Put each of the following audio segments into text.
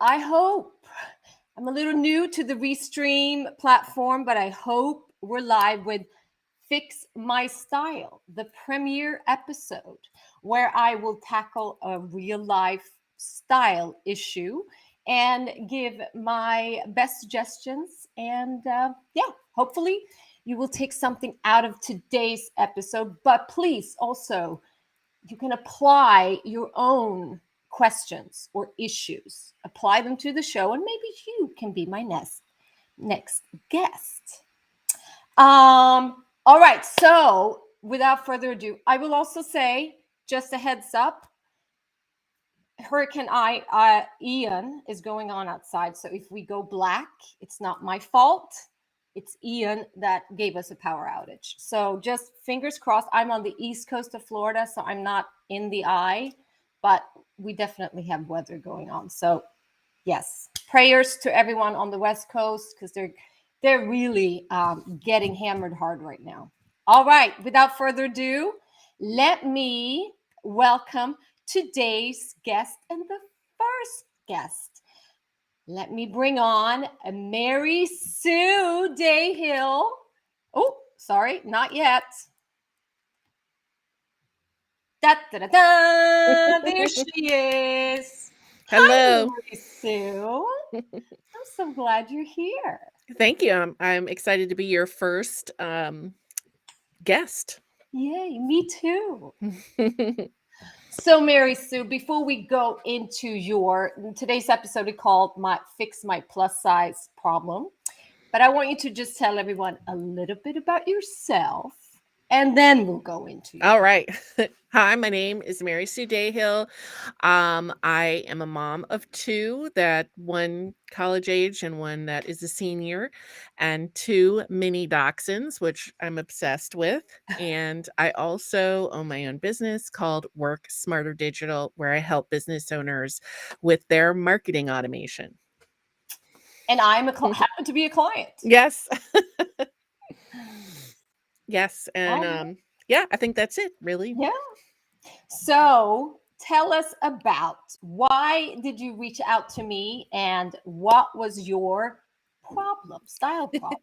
I hope I'm a little new to the Restream platform, but I hope we're live with Fix My Style, the premiere episode where I will tackle a real life style issue and give my best suggestions. And yeah, hopefully you will take something out of today's episode. But please also, you can apply your own questions or issues, apply them to the show, and maybe you can be my next guest. All right, so without further ado, I will also say, just a heads up, Ian is going on outside. So if we go black, it's not my fault. It's Ian that gave us a power outage. So just fingers crossed. I'm on the east coast of Florida, so I'm not in the eye, but we definitely have weather going on. So yes, prayers to everyone on the west coast because they're really getting hammered hard right now. All right, without further ado, let me welcome today's guest and the first guest. Let me bring on Mary Sue Dahill. Oh, sorry, not yet. Da, da, da, da. There she is. Hi, Hello. Mary Sue. I'm so glad you're here. Thank you. I'm excited to be your first guest. Yay, me too. So, Mary Sue, before we go into today's episode, we called "My Fix My Plus Size Problem," but I want you to just tell everyone a little bit about yourself, and then we'll go into All right. Hi, my name is Mary Sue Dahill. I am a mom of two, that one college age and one that is a senior, and two mini dachshunds, which I'm obsessed with. And I also own my own business called Work Smarter Digital, where I help business owners with their marketing automation. And happen to be a client. Yes. Yes. Oh, And yeah, I think that's it, really. yeah. So, tell us about why did you reach out to me, and what was your style problem?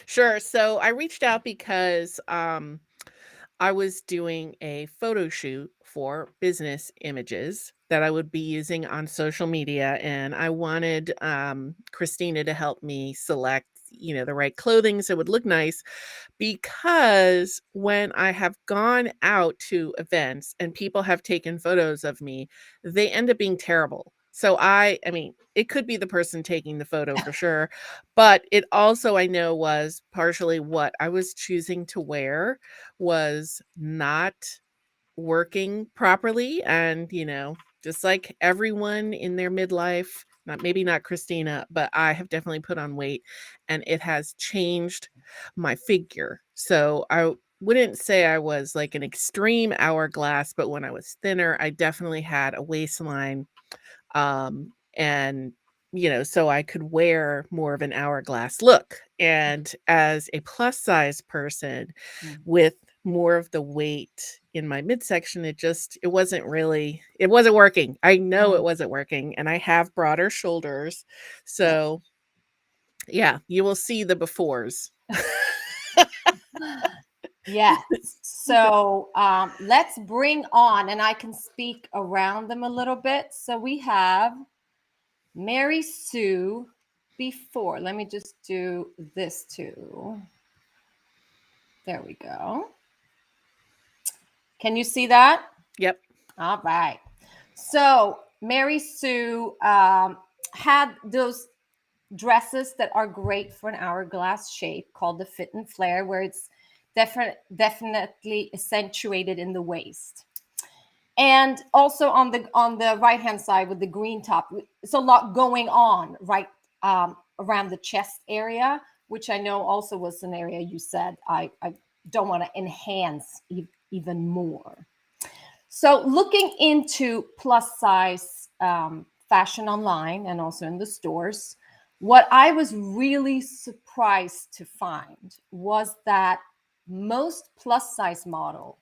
Sure. So I reached out because I was doing a photo shoot for business images that I would be using on social media, and I wanted Christina to help me select, the right clothing so it would look nice. Because when I have gone out to events and people have taken photos of me, they end up being terrible. So I mean, it could be the person taking the photo for sure, but it also, I know, was partially what I was choosing to wear was not working properly. And, just like everyone in their midlife, maybe not Christina, but I have definitely put on weight and it has changed my figure. So I wouldn't say I was like an extreme hourglass, but when I was thinner, I definitely had a waistline. And so I could wear more of an hourglass look. And as a plus size person with more of the weight in my midsection, it wasn't working. I know it wasn't working. And I have broader shoulders. So yeah, you will see the befores. Yes. So let's bring on, and I can speak around them a little bit. So we have Mary Sue before. Let me just do this too. There we go. Can you see that? Yep. All right. So Mary Sue had those dresses that are great for an hourglass shape called the fit and flare, where it's definitely accentuated in the waist. And also on the right hand side with the green top, it's a lot going on right around the chest area, which I know also was an area you said I don't want to enhance even more. So looking into plus size fashion online and also in the stores, what I was really surprised to find was that most plus size model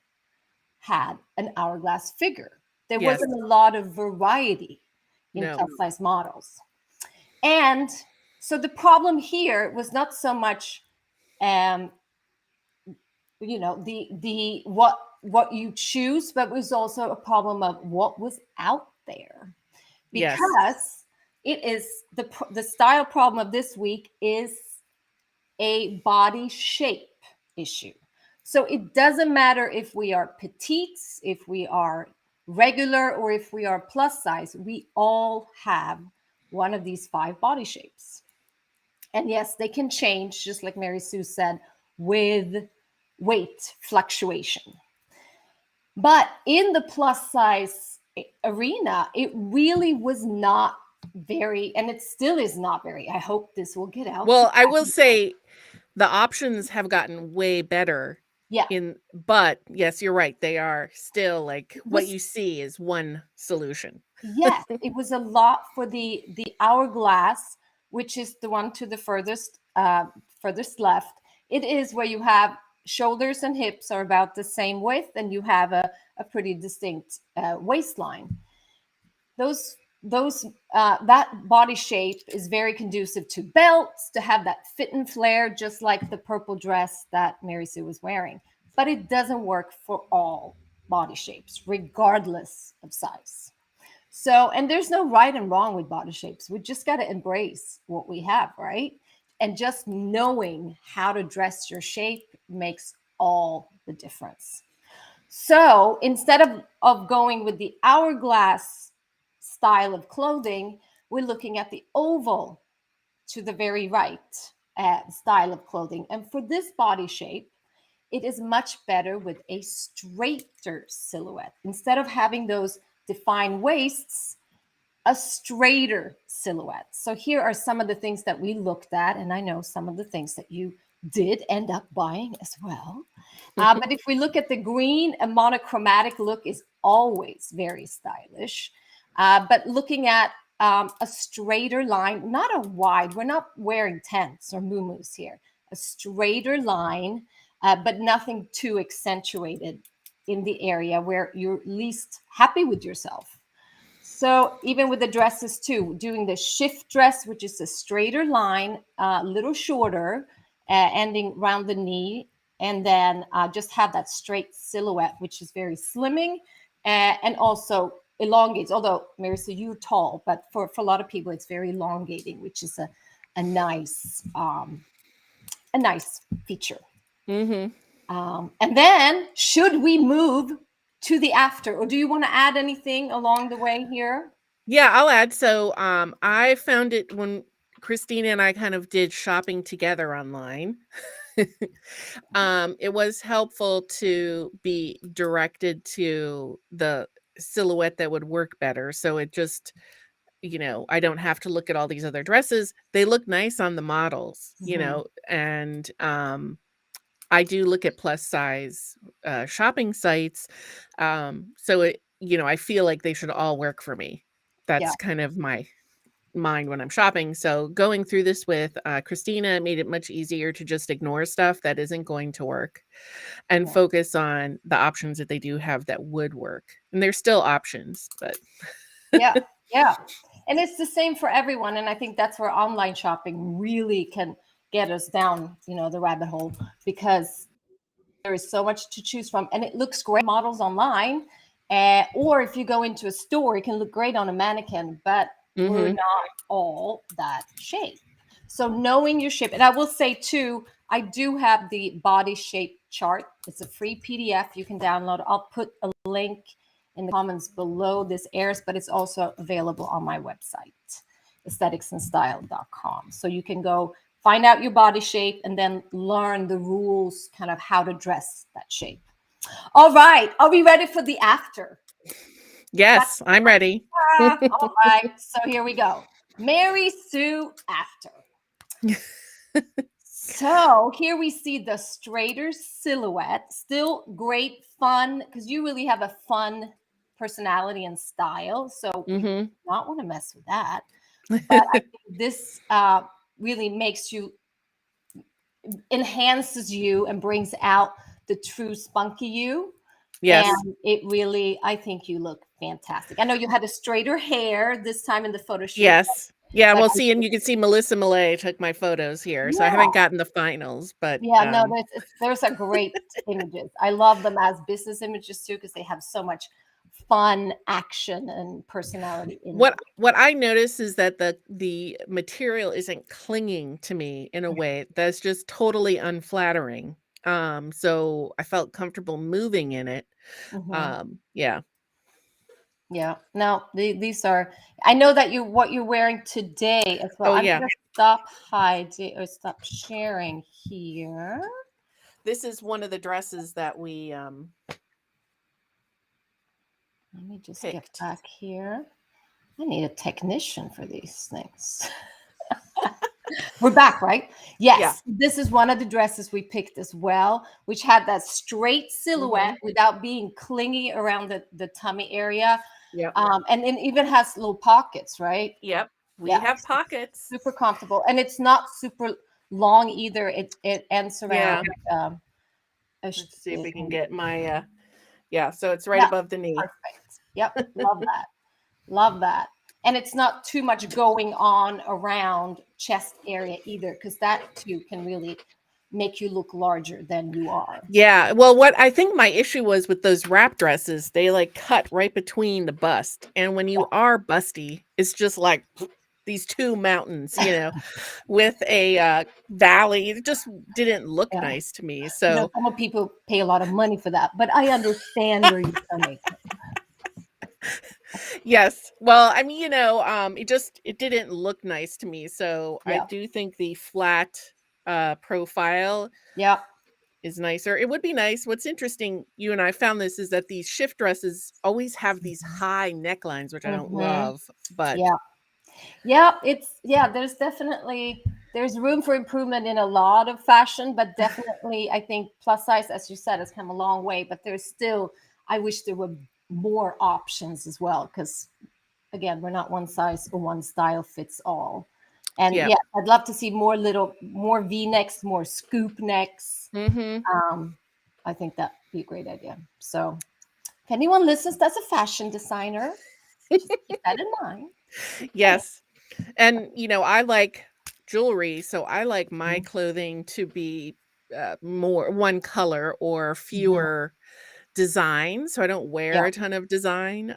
had an hourglass figure. There Yes. wasn't a lot of variety in No. plus size models. And so the problem here was not so much, um, the what you choose, but was also a problem of what was out there, Yes. because it is the style problem of this week is a body shape issue. So it doesn't matter if we are petites, if we are regular, or if we are plus size, we all have one of these five body shapes. And yes, they can change, just like Mary Sue said, with weight fluctuation. But in the plus size arena, it really was not very, and it still is not very. I hope this will get out to Well, I will everyone. say the options have gotten way better Yeah, but yes, you're right. They are still like it what was. you see is one solution. Yes, it was a lot for the hourglass, which is the one to the furthest left. It is where you have shoulders and hips are about the same width, and you have a pretty distinct waistline. Those that body shape is very conducive to belts, to have that fit and flare, just like the purple dress that Mary Sue was wearing. But it doesn't work for all body shapes, regardless of size. So, and there's no right and wrong with body shapes. We just got to embrace what we have, right? And just knowing how to dress your shape makes all the difference. So instead of going with the hourglass style of clothing, we're looking at the oval to the very right style of clothing. And for this body shape, it is much better with a straighter silhouette. Instead of having those defined waists, a straighter silhouette. So here are some of the things that we looked at, and I know some of the things that you did end up buying as well. But if we look at the green, a monochromatic look is always very stylish. But looking at a straighter line, not a wide, we're not wearing tents or muumuus here, a straighter line, but nothing too accentuated in the area where you're least happy with yourself. So even with the dresses too, doing the shift dress, which is a straighter line, a little shorter, ending around the knee, and then just have that straight silhouette, which is very slimming, and also elongates. Although Mary, so you're tall, but for a lot of people, it's very elongating, which is a nice a nice feature. Mhm. And then, should we move to the after, or do you want to add anything along the way here? Yeah, I'll add. So, I found it when Christina and I kind of did shopping together online. It was helpful to be directed to the silhouette that would work better. So it just, I don't have to look at all these other dresses. They look nice on the models, Mhm. and I do look at plus size shopping sites. So I feel like they should all work for me. Yeah, That's kind of my mind when I'm shopping. So going through this with Christina made it much easier to just ignore stuff that isn't going to work and yeah, focus on the options that they do have that would work. And there's still options, but yeah, yeah. And it's the same for everyone. And I think that's where online shopping really can get us down, the rabbit hole, because there is so much to choose from, and it looks great models online. Or if you go into a store, it can look great on a mannequin, but we're mhm. not all that shape. So knowing your shape, and I will say too, I do have the body shape chart. It's a free PDF you can download. I'll put a link in the comments below this airs, but it's also available on my website, aestheticsandstyle.com. So you can go find out your body shape and then learn the rules, kind of how to dress that shape. All right. Are we ready for the after? Yes, I'm ready. All right. So here we go. Mary Sue after. So here we see the straighter silhouette, still great fun, because you really have a fun personality and style. So we do Mhm. not want to mess with that. But I think this really makes you, enhances you and brings out the true spunky you. Yes. And it really, I think you look fantastic. I know you had a straighter hair this time in the photo shoot. Yes. Yeah, But well, see, and you can see Melissa Millay took my photos here, so I haven't yeah, gotten the finals, but, yeah, no, there's a great images. I love them as business images too because they have so much fun, action, and personality in them. what I notice is that the material isn't clinging to me in a way that's just totally unflattering. So I felt comfortable moving in it. Mhm. Yeah. Yeah. No, these are. I know that what you're wearing today as well. Oh, I'm yeah. gonna stop hiding or stop sharing here. This is one of the dresses that we, Let me just get picked. back here. I need a technician for these things. We're back, right? Yeah. Yes. This is one of the dresses we picked as well, which had that straight silhouette Mhm. without being clingy around the tummy area. Yep. And it even has little pockets, right? Yep. We Yeah. have pockets. Super comfortable. And it's not super long either. It ends around Yeah. a sh- Let's see if we can get my, yeah, so it's right yeah, above the knee. perfect. Yep. Love that. Love that. And it's not too much going on around chest area either, because that too can really make you look larger than you are. Yeah, well, what I think my issue was with those wrap dresses, they, like, cut right between the bust, and when you are busty, it's just like these 2 mountains, with a, valley. It just didn't look Yeah. nice to me, You know, so some people pay a lot of money for that, but I understand where you're coming from. yes. Well, I mean, it didn't look nice to me, so I Yeah. do think the flat, profile Yeah. is nicer. It would be nice. What's interesting, you and I found this, is that these shift dresses always have these high necklines, which I don't Hmm. love, but Yeah. Yeah. There's room for improvement in a lot of fashion, but definitely I think plus size, as you said, has come a long way. But there's still, I wish there were more options as well, because again, we're not one size or one style fits all. And yeah. yeah, I'd love to see more V necks, more scoop necks. Mhm. Um, I think that'd be a great idea. So, if anyone listens that's a fashion designer, just keep that in mind. Yes. And, I like jewelry, so I like my Mhm. clothing to be, more one color or Mhm. fewer designs, so I don't wear Yeah, a ton of design,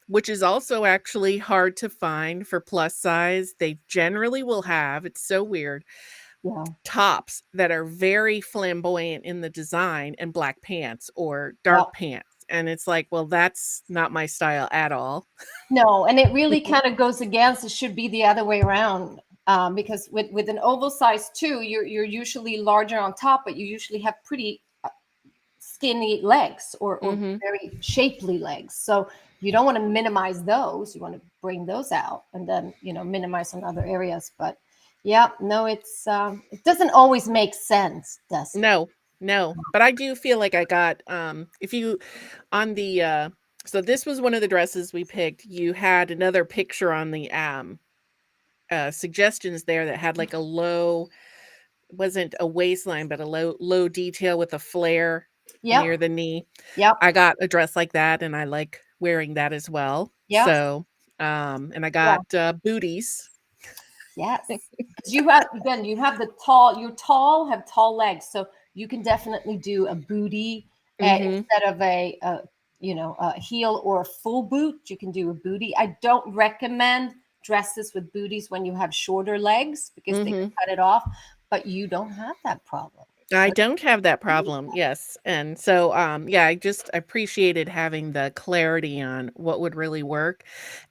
which is also actually hard to find for plus size. They generally will have, it's so weird, yeah, tops that are very flamboyant in the design and black pants or yeah. dark pants, and it's like, well, that's not my style at all. No, and it really kind of goes against. It should be the other way around, because with an oval size too, you're usually larger on top, but you usually have pretty skinny legs or Mhm. very shapely legs. So you don't want to minimize those. You want to bring those out and then minimize on other areas. But yeah, no, it doesn't always make sense, does it? No, no, but I do feel like I got, if you on the, so this was one of the dresses we picked. You had another picture on the, suggestions there that had, like, a low, wasn't a waistline, but a low detail with a flare Yep, near the knee. yep, I got a dress like that, and I like wearing that as well. yep, So, and I yeah. got, booties. Yes, because you have again, you have the tall. You're tall, have tall legs, so you can definitely do a booty Mhm, instead of a heel or a full boot. You can do a booty. I don't recommend dresses with booties when you have shorter legs because they mhm. cut it off. But you don't have that problem. I So don't have that problem, yes, and so, yeah, I just appreciated having the clarity on what would really work,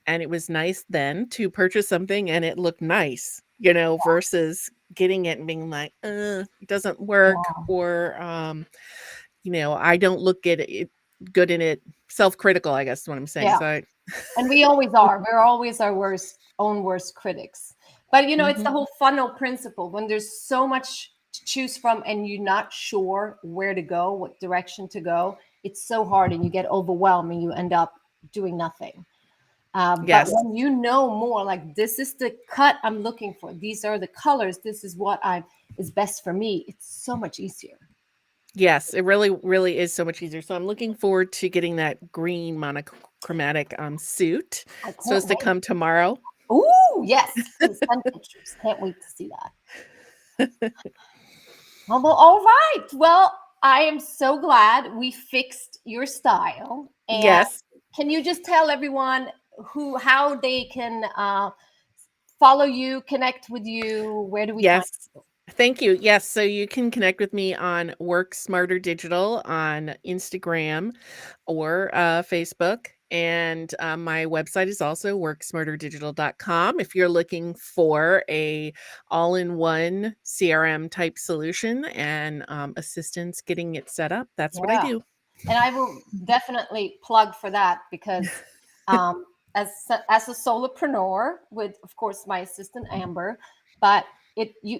and it was nice then to purchase something and it looked nice, versus getting it and being like, it doesn't work," yeah, or, I don't look at it good in it, self-critical, I guess is what I'm saying, yeah. so I And we always are. We're always our own worst critics. But it's the Mhm. whole funnel principle. When there's so much to choose from and you're not sure where to go, what direction to go, it's so hard and you get overwhelmed and you end up doing nothing. But Yes. when you know more, like this is the cut I'm looking for, these are the colors, this is what I is best for me. It's so much easier. Yes, it really, really is so much easier. So I'm looking forward to getting that green monochromatic suit. I It's can't supposed to wait. come tomorrow. Ooh, Oh, yes. Please send pictures. Can't wait to see that. Well, all right. Well, I am so glad we fixed your style. And Yes. can you just tell everyone how they can follow you, connect with you? Where do we find Yes. you? Thank you. Yes, so you can connect with me on Work Smarter Digital on Instagram or Facebook. And my website is also worksmarterdigital.com. If you're looking for a all-in-one CRM type solution and assistance getting it set up, that's what I Yeah. do. And I will definitely plug for that because um, as a solopreneur with, of course, my assistant Amber, but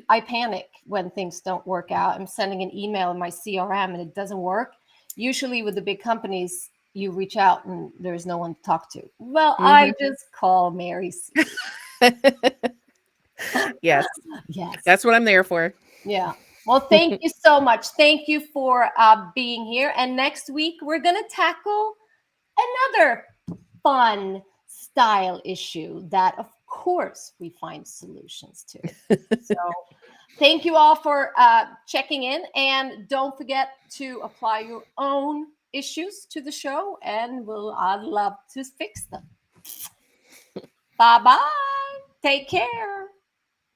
I panic when things don't work out. I'm sending an email in my CRM and it doesn't work. Usually with the big companies, you reach out and there's no one to talk to. Well, I Mhm. just call Mary Sue. Yes, Yes. that's what I'm there for. Yeah. Well, thank you so much. Thank you for being here. And next week, we're going to tackle another fun style issue that, of course, we find solutions to. So, thank you all for checking in. And don't forget to apply your own issues to the show, and I'd love to fix them. Bye bye. Take care.